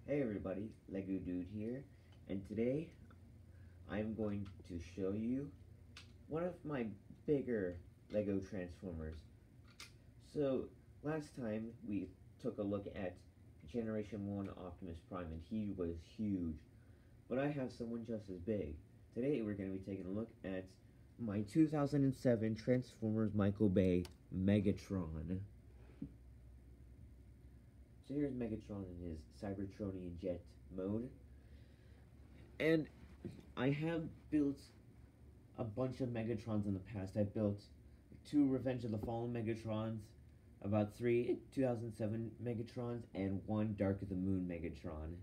Hey everybody, Lego Dude here, and today I'm going to show you one of my bigger Lego Transformers. So, last time we took a look at Generation 1 Optimus Prime, and he was huge, but I have someone just as big. Today we're going to be taking a look at my 2007 Transformers Michael Bay Megatron. So here's Megatron in his Cybertronian jet mode. And I have built a bunch of Megatrons in the past. I built 2 Revenge of the Fallen Megatrons, about 3 2007 Megatrons, and 1 Dark of the Moon Megatron.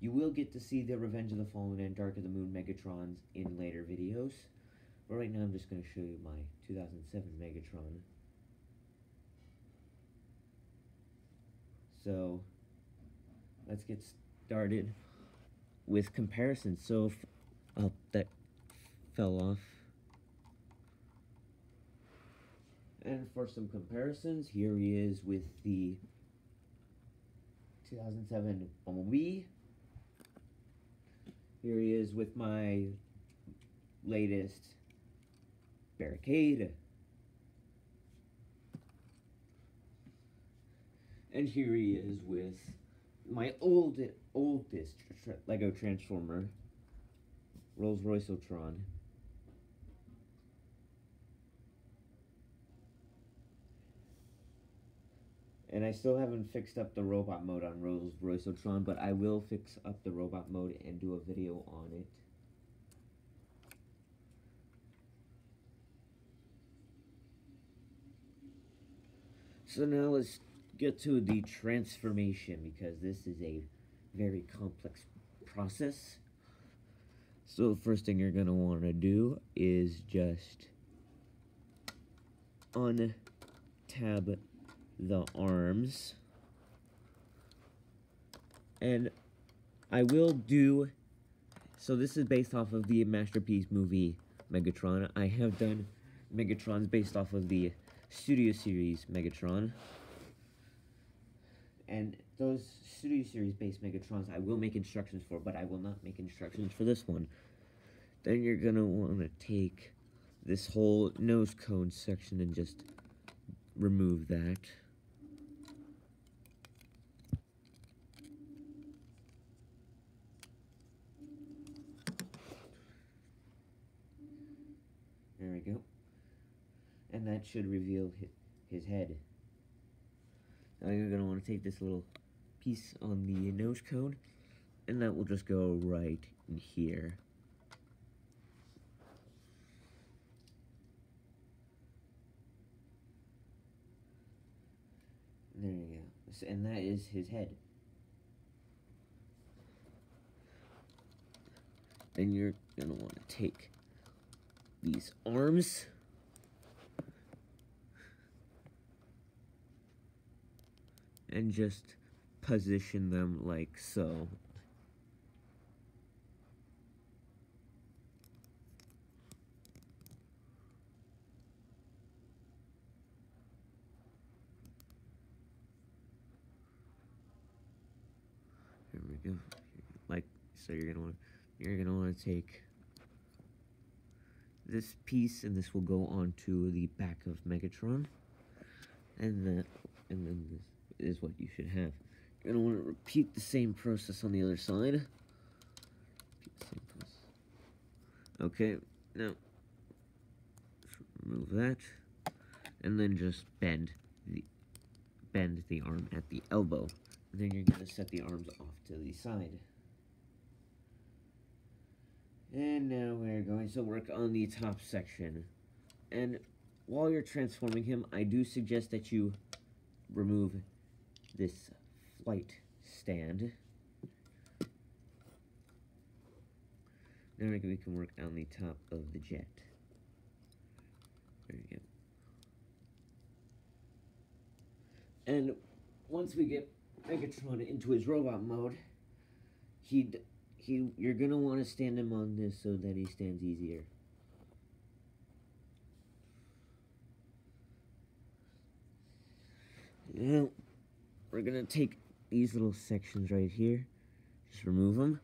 You will get to see the Revenge of the Fallen and Dark of the Moon Megatrons in later videos. But right now I'm just going to show you my 2007 Megatron. So, let's get started with comparisons. So, that fell off. And for some comparisons, here he is with the 2007 Bumblebee. Here he is with my latest Barricade. And here he is with my oldest Lego Transformer, Rolls-Royce-O-Tron. And I still haven't fixed up the robot mode on Rolls-Royce-O-Tron, but I will fix up the robot mode and do a video on it. So now let's get to the transformation, because this is a very complex process. So the first thing you're going to want to do is just untab the arms. And I will do, so this is based off of the Masterpiece movie Megatron. I have done Megatrons based off of the Studio Series Megatron. And those Studio Series based Megatrons I will make instructions for, but I will not make instructions for this one. Then you're gonna want to take this whole nose cone section and just remove that. There we go. And that should reveal his head. Now you're going to want to take this little piece on the nose cone, and that will just go right in here. There you go. And that is his head. Then you're going to want to take these arms. And just position them like so. Here we go. Like so, you're gonna want to take this piece, and this will go onto the back of Megatron, and then this is what you should have. You're going to want to repeat the same process on the other side. Okay, now remove that, and then just bend the arm at the elbow. And then you're going to set the arms off to the side. And now we're going to work on the top section. And while you're transforming him, I do suggest that you remove this flight stand. Now we can work on the top of the jet. There you go. And once we get Megatron into his robot mode, you're gonna want to stand him on this so that he stands easier. Now, we're gonna take these little sections right here, just remove them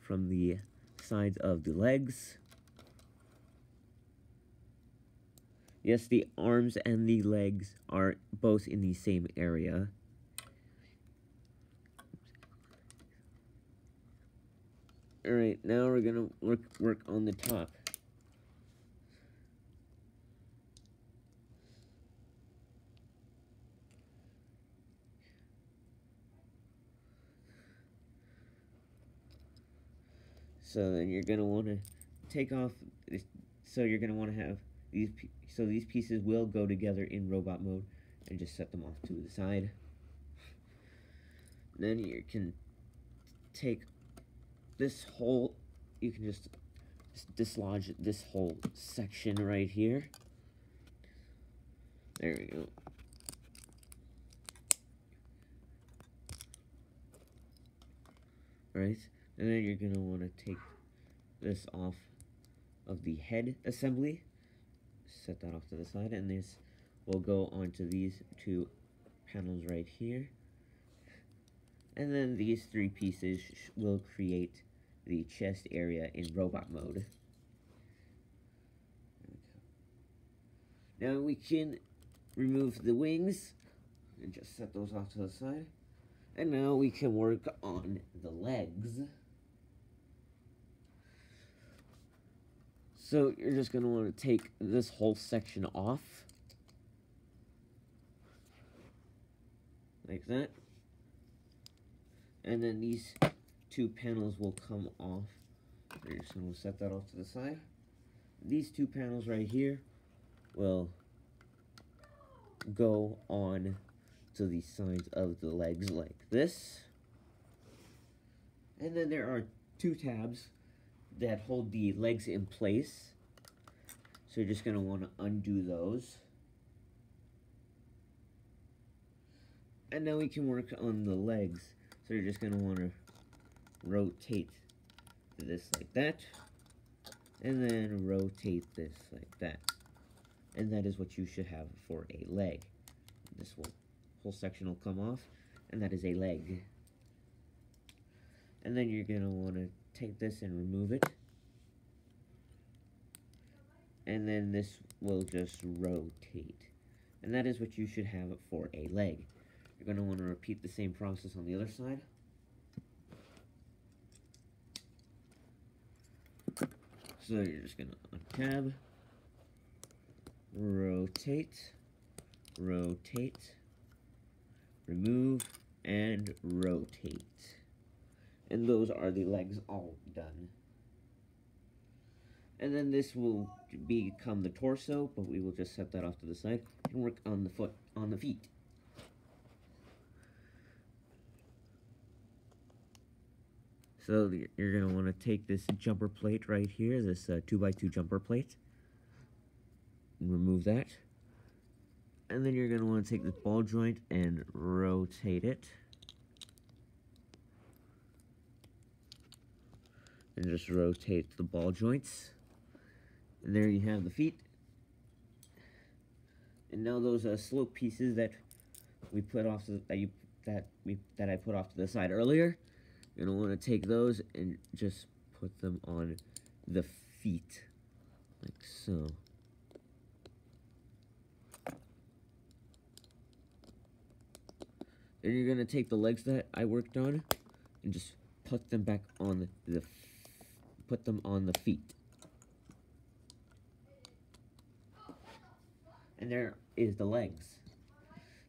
from the sides of the legs. Yes, the arms and the legs are both in the same area. Alright, now we're gonna work on the top. So then you're gonna want to take off this, so you're gonna want to have these, so these pieces will go together in robot mode, and just set them off to the side. Then you can take this whole, you can just dislodge this whole section right here. There we go. Right, and then you're gonna want to take this off of the head assembly, set that off to the side, and this will go onto these two panels right here. And then these three pieces will create the chest area in robot mode. Now we can remove the wings and just set those off to the side. And now we can work on the legs. So you're just going to want to take this whole section off. Like that. And then these two panels will come off. We're just going to set that off to the side. These two panels right here will go on to the sides of the legs like this. And then there are two tabs that hold the legs in place. So you're just going to want to undo those. And now we can work on the legs. So you're just going to want to rotate this like that. And then rotate this like that. And that is what you should have for a leg. This whole section will come off, and that is a leg. And then you're going to want to take this and remove it. And then this will just rotate. And that is what you should have for a leg. You're going to want to repeat the same process on the other side. So you're just going to untab, rotate, rotate, remove, and rotate. And those are the legs all done. And then this will become the torso, but we will just set that off to the side and work on the feet. So you're going to want to take this jumper plate right here, this 2x2 jumper plate, and remove that. And then you're going to want to take this ball joint and rotate it. And just rotate the ball joints. And there you have the feet. And now those slope pieces that we put off to that I put off to the side earlier, you're gonna want to take those and just put them on the feet, like so. Then you're gonna take the legs that I worked on and just put them back on the feet. And there is the legs.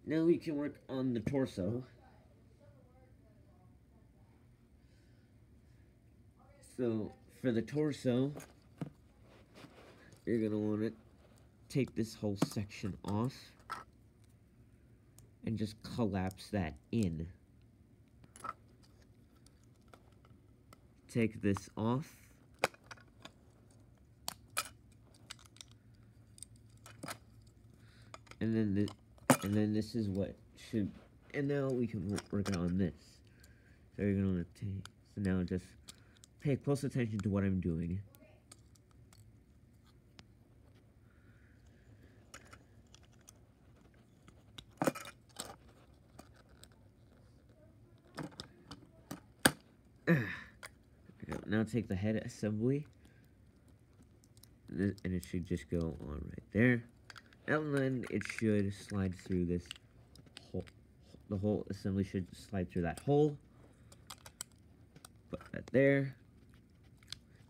Now we can work on the torso. So for the torso, you're gonna want to take this whole section off and just collapse that in. Take this off. And then this is what should, and now we can work on this. So you're gonna want to take, so now just pay close attention to what I'm doing. Now take the head assembly, and it should just go on right there, and then it should slide through this hole. The whole assembly should slide through that hole. Put that there,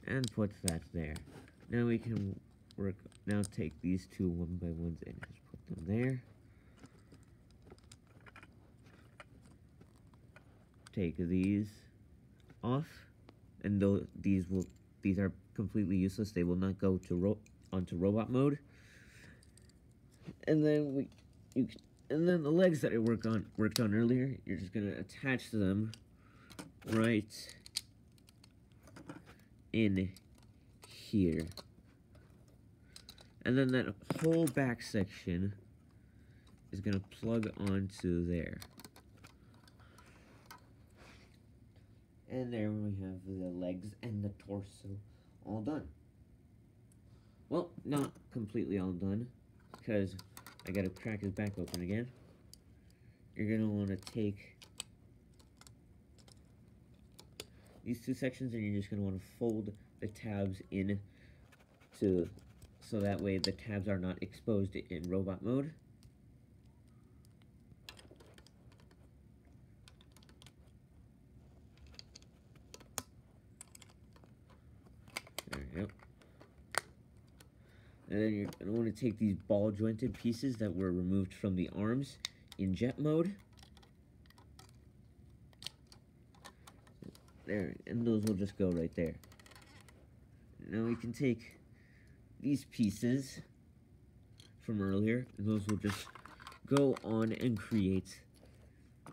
and put that there. Now we can work. Now take these two 1x1s and just put them there. Take these off, and these are completely useless. They will not go to onto robot mode. And then and then the legs that I worked on earlier, you're just gonna attach them right in here. And then that whole back section is gonna plug onto there. And there we have the legs and the torso all done. Well, not completely all done, because I gotta crack his back open again. You're gonna wanna take these two sections and you're just gonna wanna fold the tabs in so that way the tabs are not exposed in robot mode. There we go. And then you're going to want to take these ball jointed pieces that were removed from the arms in jet mode. There, and those will just go right there. Now we can take these pieces from earlier, and those will just go on and create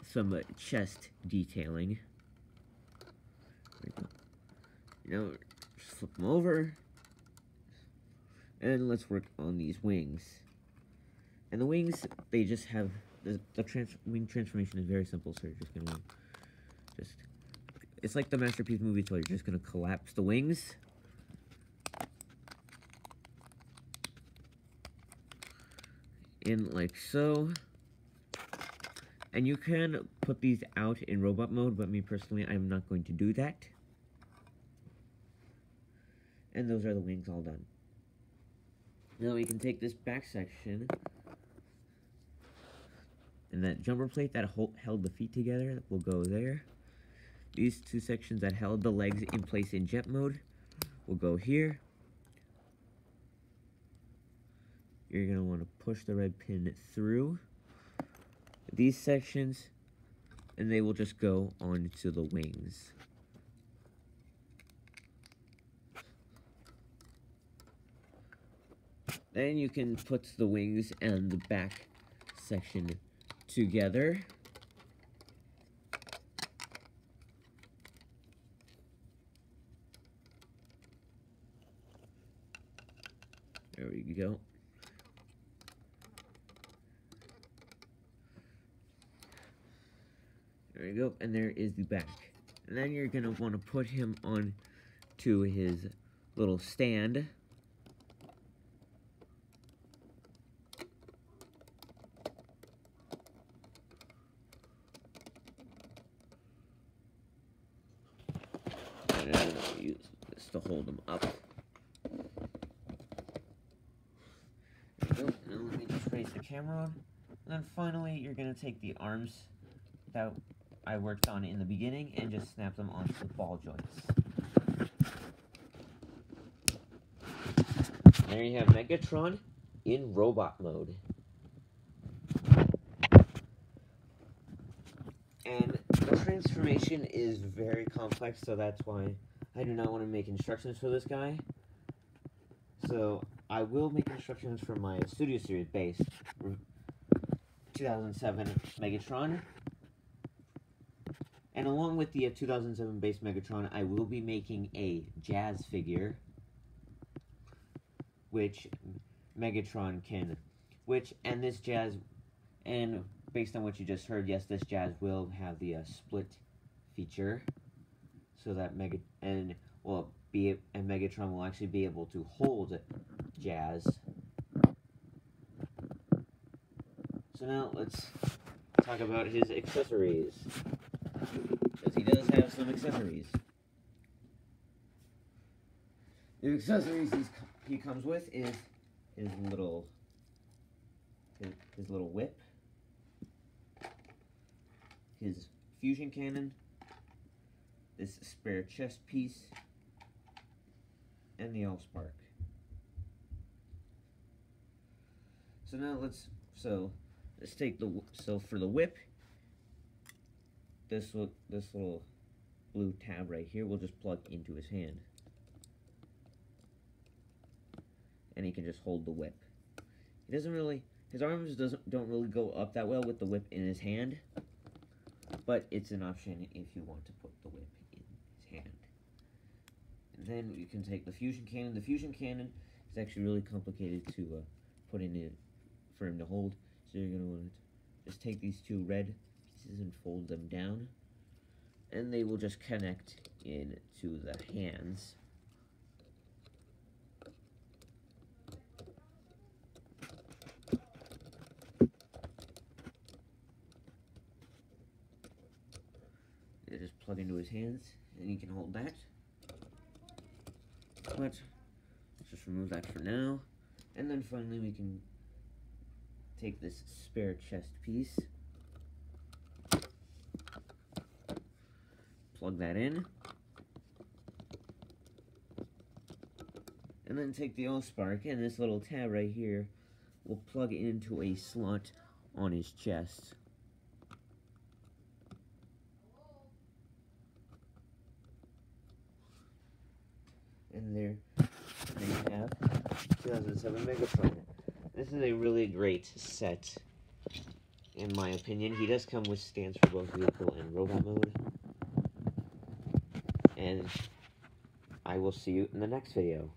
some chest detailing. There we go. Now, just flip them over. And let's work on these wings. And the wings, they just have, the wing transformation is very simple, so you're just going to it's like the Masterpiece movie toy, you're just going to collapse the wings. In like so. And you can put these out in robot mode, but me personally, I'm not going to do that. And those are the wings all done. Now we can take this back section, and that jumper plate that held the feet together will go there. These two sections that held the legs in place in jet mode will go here. You're going to want to push the red pin through these sections, and they will just go onto the wings. Then you can put the wings and the back section together. There we go. There you go, and there is the back. And then you're going to want to put him on to his little stand. And I'm going to use this to hold them up. There we go. Now let me just raise the camera on. And then finally, you're going to take the arms that I worked on in the beginning and just snap them onto the ball joints. There you have Megatron in robot mode. And the transformation is very complex, so that's why I do not want to make instructions for this guy. So I will make instructions for my Studio Series base 2007 Megatron. And along with the 2007 base Megatron, I will be making a Jazz figure, which Megatron can, and this Jazz, and based on what you just heard, yes, this Jazz will have the split feature, so that Megatron will actually be able to hold Jazz. So now let's talk about his accessories, because he does have some accessories. The accessories he comes with is his little whip, his fusion cannon, this spare chest piece, and the Allspark. So now let's take for the whip, this little blue tab right here will just plug into his hand, and he can just hold the whip. He doesn't really, his arms don't really go up that well with the whip in his hand, but it's an option if you want to put the whip in his hand. And then you can take the fusion cannon. The fusion cannon is actually really complicated to put in it for him to hold. So you're gonna want to just take these two red pieces and fold them down, and they will just connect into the hands. They just plug into his hands, and he can hold that. But let's just remove that for now, and then finally we can take this spare chest piece, plug that in, and then take the Allspark, and this little tab right here will plug into a slot on his chest. And there you have 2007 Megatron. This is a really great set, in my opinion. He does come with stands for both vehicle and robot mode. And I will see you in the next video.